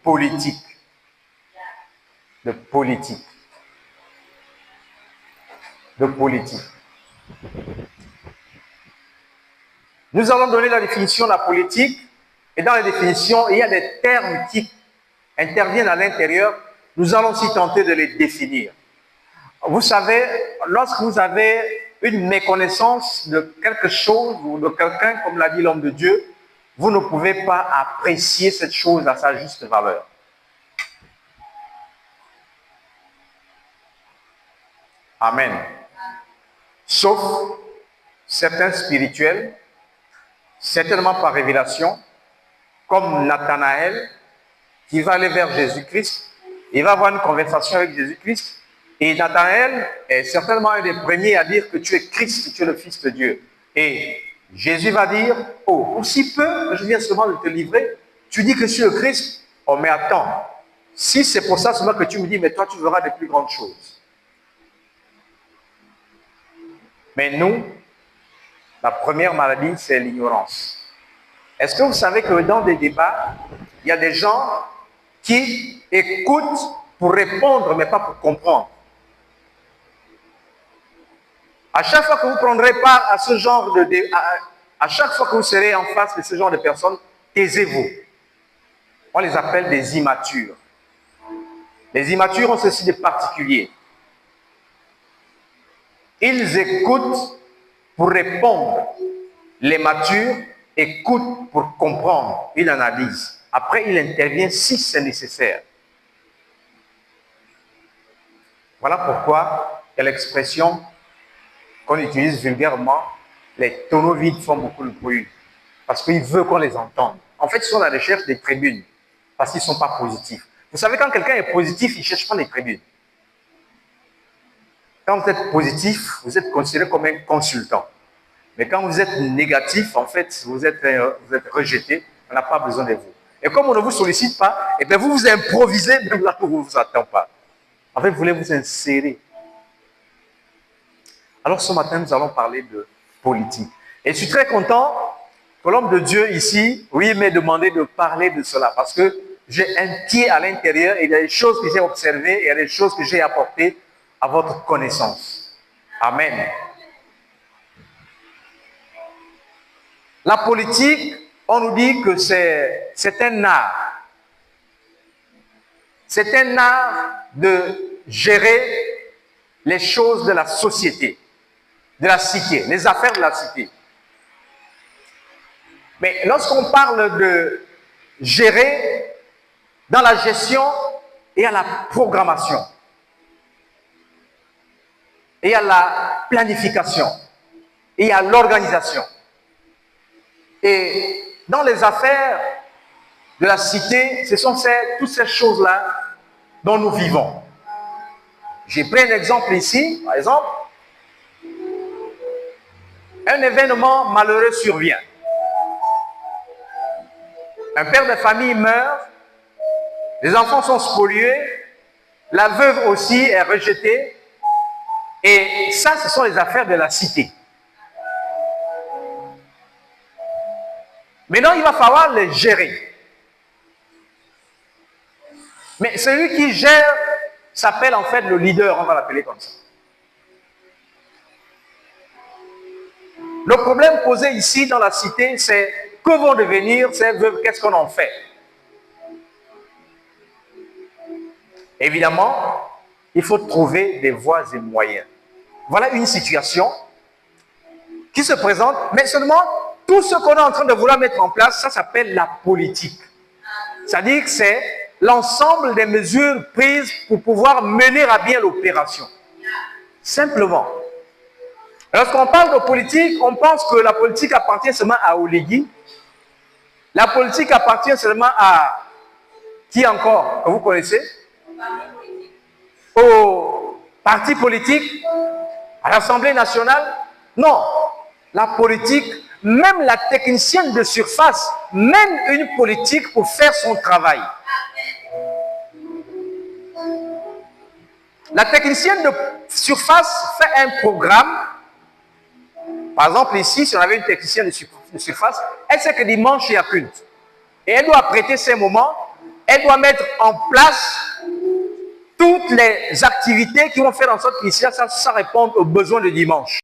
politique. De politique. De politique. Nous allons donner la définition de la politique, et dans la définition, il y a des termes qui interviennent à l'intérieur. Nous allons aussi tenter de les définir. Vous savez, lorsque vous avez une méconnaissance de quelque chose ou de quelqu'un, comme l'a dit l'homme de Dieu, vous ne pouvez pas apprécier cette chose à sa juste valeur. Amen. Sauf certains spirituels, certainement par révélation, comme Nathanaël, qui va aller vers Jésus-Christ, il va avoir une conversation avec Jésus-Christ, et Nathanaël est certainement un des premiers à dire que tu es Christ, que tu es le Fils de Dieu. Et Jésus va dire, oh, aussi peu que je viens seulement de te livrer, tu dis que je suis le Christ. Oh, mais attends, si c'est pour ça seulement que tu me dis, mais toi tu verras des plus grandes choses. Mais nous, la première maladie, c'est l'ignorance. Est-ce que vous savez que dans des débats, il y a des gens qui écoutent pour répondre, mais pas pour comprendre? À chaque fois que vous prendrez part à ce genre de débat, à chaque fois que vous serez en face de ce genre de personnes, taisez-vous. On les appelle des immatures. Les immatures ont ceci de particulier. Ils écoutent pour répondre. Les matures écoutent pour comprendre. Ils analysent. Après, il intervient si c'est nécessaire. Voilà pourquoi il y a l'expression qu'on utilise vulgairement, les tonneaux vides font beaucoup de bruit. Parce qu'ils veulent qu'on les entende. En fait, ils sont à la recherche des tribunes. Parce qu'ils ne sont pas positifs. Vous savez, quand quelqu'un est positif, il ne cherche pas les tribunes. Quand vous êtes positif, vous êtes considéré comme un consultant. Mais quand vous êtes négatif, en fait, vous êtes rejeté. On n'a pas besoin de vous. Et comme on ne vous sollicite pas, et bien vous vous improvisez même là où on ne vous attend pas. En fait, vous voulez vous insérer. Alors ce matin, nous allons parler de politique. Et je suis très content que l'homme de Dieu ici, oui, m'ait demandé de parler de cela. Parce que j'ai un pied à l'intérieur et il y a des choses que j'ai observées et il y a des choses que j'ai apportées à votre connaissance. Amen. La politique, on nous dit que c'est un art. C'est un art de gérer les choses de la société, de la cité, les affaires de la cité. Mais lorsqu'on parle de gérer, dans la gestion, il y a la programmation. Il y a la planification. Il y a l'organisation. Et dans les affaires de la cité, ce sont toutes ces choses-là dont nous vivons. J'ai pris un exemple ici, par exemple. Un événement malheureux survient. Un père de famille meurt, les enfants sont spoliés, la veuve aussi est rejetée, et ça, ce sont les affaires de la cité. Maintenant, il va falloir les gérer. Mais celui qui gère s'appelle en fait le leader, on va l'appeler comme ça. Le problème posé ici dans la cité, c'est que vont devenir ces veuves, qu'est-ce qu'on en fait? Évidemment, il faut trouver des voies et moyens. Voilà une situation qui se présente, mais seulement tout ce qu'on est en train de vouloir mettre en place, ça s'appelle la politique. C'est-à-dire que c'est l'ensemble des mesures prises pour pouvoir mener à bien l'opération. Simplement. Lorsqu'on parle de politique, on pense que la politique appartient seulement à Oligui. La politique appartient seulement à qui encore, que vous connaissez? Au parti politique, à l'Assemblée nationale. Non, la politique, même la technicienne de surface mène une politique pour faire son travail. La technicienne de surface fait un programme. Par exemple, ici, si on avait une technicienne de surface, elle sait que dimanche, il y a culte. Et elle doit prêter ses moments. elle doit mettre en place toutes les activités qui vont faire en sorte qu'ici, ça répond aux besoins de dimanche.